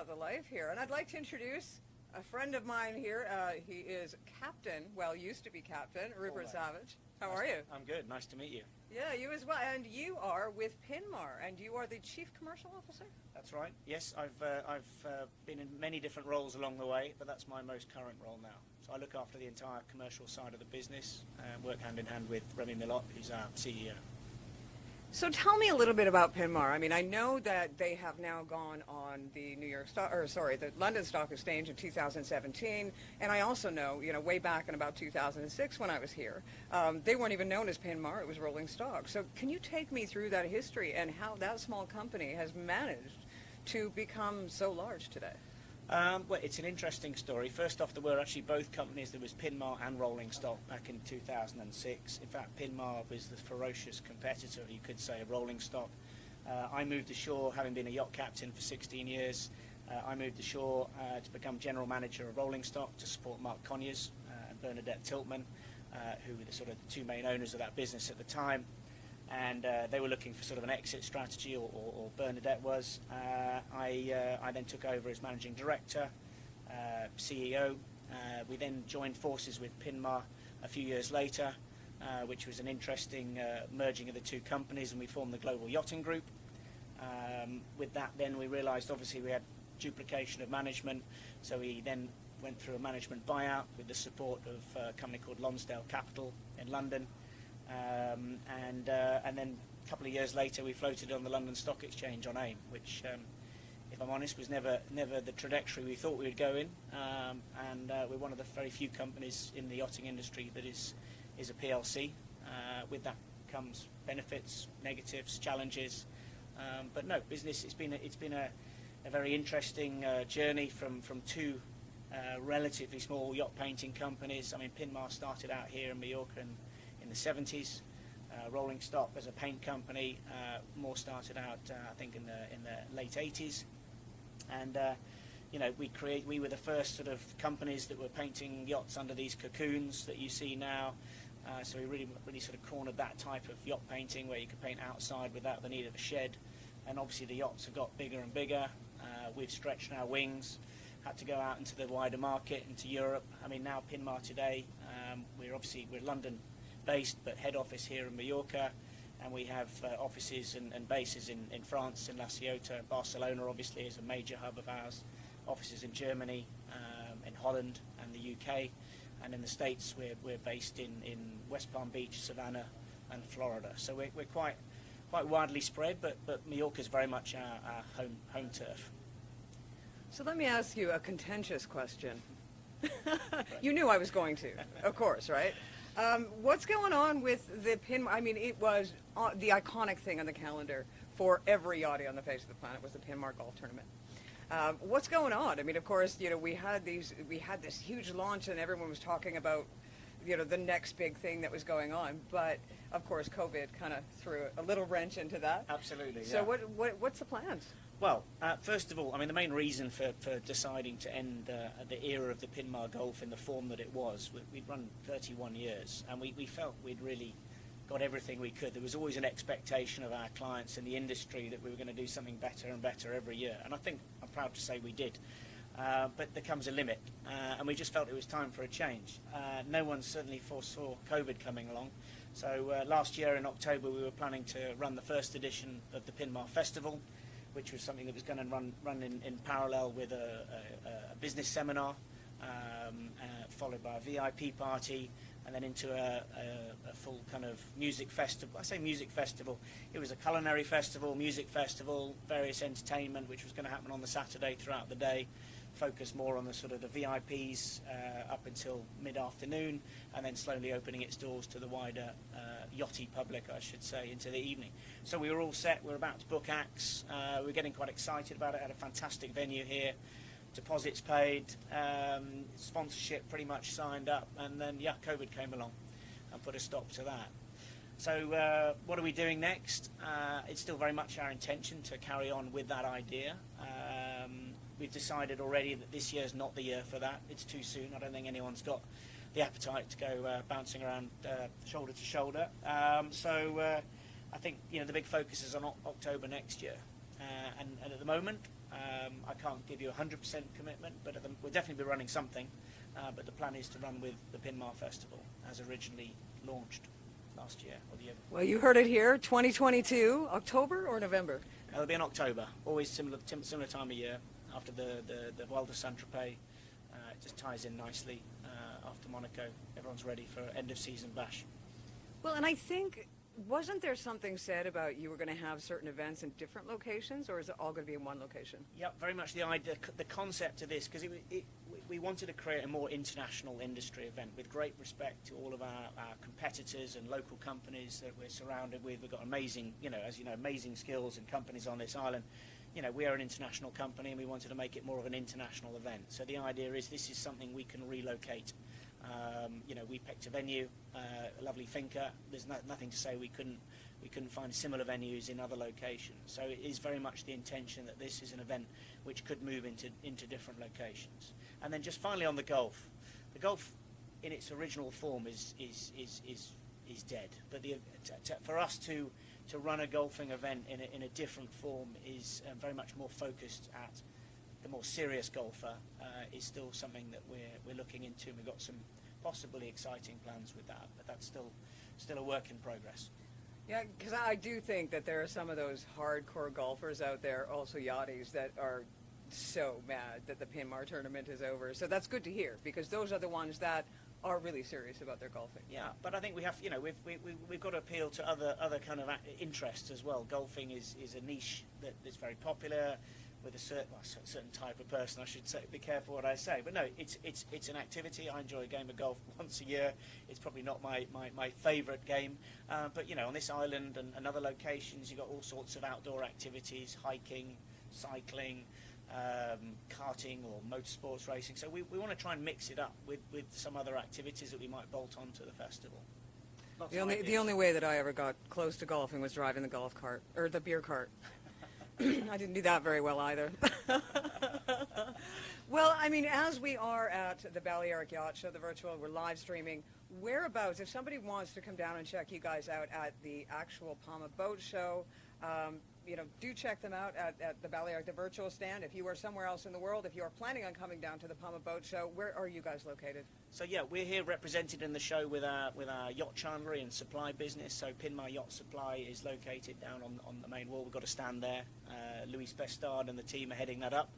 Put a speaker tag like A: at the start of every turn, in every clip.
A: about the life here. And I'd like to introduce a friend of mine here. He is Captain, well, used to be Captain, Rupert Savage. How are you?
B: I'm good. Nice to meet you.
A: Yeah, you as well. And you are with Pinmar, and you are the Chief Commercial Officer?
B: That's right. Yes, I've been in many different roles along the way, but that's my most current role now. So I look after the entire commercial side of the business and work hand in hand with Remy Milot, who's our CEO.
A: So tell me a little bit about Pinmar. I mean, I know that they have now gone on the the London Stock Exchange in 2017, and I also know, way back in about 2006 when I was here, they weren't even known as Pinmar; it was Rolling Stock. So can you take me through that history and how that small company has managed to become so large today?
B: Well, it's an interesting story. First off, there were actually both companies. There was Pinmar and Rolling Stock back in 2006. In fact, Pinmar was the ferocious competitor, you could say, of Rolling Stock. I moved ashore, having been a yacht captain for 16 years. I moved ashore to become general manager of Rolling Stock to support Mark Conyers and Bernadette Tiltman, who were the sort of the two main owners of that business at the time. And they were looking for sort of an exit strategy, or Bernadette was. I then took over as managing director, CEO. We then joined forces with Pinmar a few years later, which was an interesting merging of the two companies, and we formed the Global Yachting Group. With that, then we realised obviously we had duplication of management, so we then went through a management buyout with the support of a company called Lonsdale Capital in London. And then a couple of years later we floated on the London Stock Exchange on AIM, which, if I'm honest, was never the trajectory we thought we would go in. And we're one of the very few companies in the yachting industry that is a PLC. With that comes benefits, negatives, challenges. But no, business, it's been a very interesting journey from two relatively small yacht painting companies. I mean, Pinmar started out here in Mallorca in the 70s. Rolling Stock as a paint company more started out, I think, in the late 80s. And we were the first sort of companies that were painting yachts under these cocoons that you see now. So we really sort of cornered that type of yacht painting where you could paint outside without the need of a shed. And obviously the yachts have got bigger and bigger. We've stretched our wings, had to go out into the wider market, into Europe. I mean, now Pinmar today, we're London based, but head office here in Mallorca, and we have offices and bases in France, in La Ciotat. Barcelona obviously is a major hub of ours, offices in Germany, in Holland and the UK, and in the States we're based in West Palm Beach, Savannah and Florida. So we're quite widely spread, but Mallorca is very much our home turf.
A: So let me ask you a contentious question. You knew I was going to, of course, right? What's going on with the Pinmar? I mean, it was the iconic thing on the calendar for every yachty on the face of the planet was the Pinmar golf tournament. What's going on? I mean, of course, we had this huge launch, and everyone was talking about, the next big thing that was going on. But of course, COVID kind of threw a little wrench into that.
B: Absolutely.
A: So
B: yeah.
A: What's the plans?
B: Well, first of all, I mean, the main reason for deciding to end the era of the Pinmar Golf in the form that it was, we'd run 31 years, and we felt we'd really got everything we could. There was always an expectation of our clients in the industry that we were going to do something better and better every year, and I think I'm proud to say we did. But there comes a limit, and we just felt it was time for a change. No one certainly foresaw COVID coming along. So last year in October we were planning to run the first edition of the Pinmar Festival, which was something that was going to run in parallel with a business seminar, followed by a VIP party, and then into a full kind of music festival. I say music festival, it was a culinary festival, music festival, various entertainment, which was going to happen on the Saturday throughout the day, focus more on the sort of the VIPs up until mid-afternoon, and then slowly opening its doors to the wider yachty public, I should say, into the evening. So we were all set, we were about to book acts, we were getting quite excited about it, had a fantastic venue here, deposits paid, sponsorship pretty much signed up, and then COVID came along and put a stop to that. So what are we doing next? It's still very much our intention to carry on with that idea. We've decided already that this year's not the year for that. It's too soon. I don't think anyone's got the appetite to go bouncing around shoulder to shoulder. So I think the big focus is on October next year, and at the moment I can't give you a 100% commitment, but we'll definitely be running something. But the plan is to run with the Pinmar Festival as originally launched last year or the year before.
A: Well, you heard it here, 2022, October or November?
B: It'll be in October, always similar time of year, after the Val de Saint-Tropez. It just ties in nicely after Monaco. Everyone's ready for end of season bash.
A: Well, and I think, wasn't there something said about you were going to have certain events in different locations, or is it all going to be in one location?
B: Yeah, very much the idea, the concept of this, because we wanted to create a more international industry event with great respect to all of our competitors and local companies that we're surrounded with. We've got amazing, as you know, amazing skills and companies on this island. We are an international company and we wanted to make it more of an international event. So the idea is this is something we can relocate. We picked a venue, a lovely finca. There's nothing to say we couldn't find similar venues in other locations. So it is very much the intention that this is an event which could move into different locations. And then just finally on the golf. The golf in its original form is dead. But for us to run a golfing event in a different form is very much more focused at the more serious golfer is still something that we're looking into. We've got some possibly exciting plans with that, but that's still a work in progress.
A: Yeah, because I do think that there are some of those hardcore golfers out there, also yachties, that are so mad that the Pinmar tournament is over. So that's good to hear, because those are the ones that are really serious about their golfing.
B: Yeah, but I think we have, we've got to appeal to other kind of interests as well. Golfing is a niche that is very popular with a certain type of person. I should say, be careful what I say, but no, it's an activity. I enjoy a game of golf once a year. It's probably not my favourite game, but on this island and other locations, you've got all sorts of outdoor activities: hiking, cycling, karting or motorsports racing. So we want to try and mix it up with some other activities that we might bolt onto the festival.
A: The only way that I ever got close to golfing was driving the golf cart, or the beer cart. I didn't do that very well either. Well, I mean, as we are at the Balearic Yacht Show, the virtual, we're live streaming. Whereabouts, if somebody wants to come down and check you guys out at the actual Palma Boat Show, do check them out at the Balearic, the virtual stand. If you are somewhere else in the world, if you are planning on coming down to the Palma Boat Show, where are you guys located?
B: So yeah, we're here represented in the show with our yacht chandlery and supply business. So Pinmar Yacht Supply is located down on the main wall. We've got a stand there. Louis Bestard and the team are heading that up.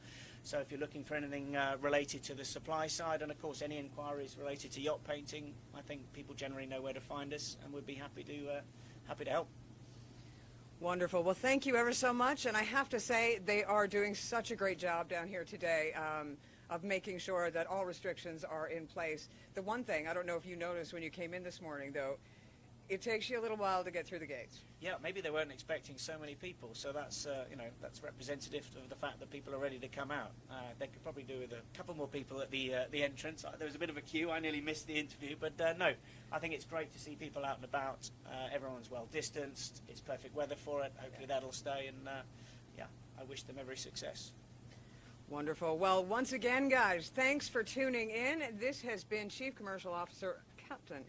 B: So if you're looking for anything related to the supply side, and of course any inquiries related to yacht painting, I think people generally know where to find us, and we'd be happy to help.
A: Wonderful. Well, thank you ever so much. And I have to say, they are doing such a great job down here today of making sure that all restrictions are in place. The one thing, I don't know if you noticed when you came in this morning, though, it takes you a little while to get through the gates.
B: Yeah, maybe they weren't expecting so many people, so that's that's representative of the fact that people are ready to come out. They could probably do with a couple more people at the entrance. There was a bit of a queue. I nearly missed the interview, but no, I think it's great to see people out and about. Everyone's well distanced. It's perfect weather for it. Hopefully that'll stay, and I wish them every success.
A: Wonderful. Well, once again, guys, thanks for tuning in. This has been Chief Commercial Officer Captain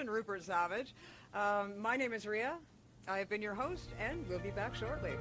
A: Rupert Savage. My name is Ria. I have been your host, and we'll be back shortly.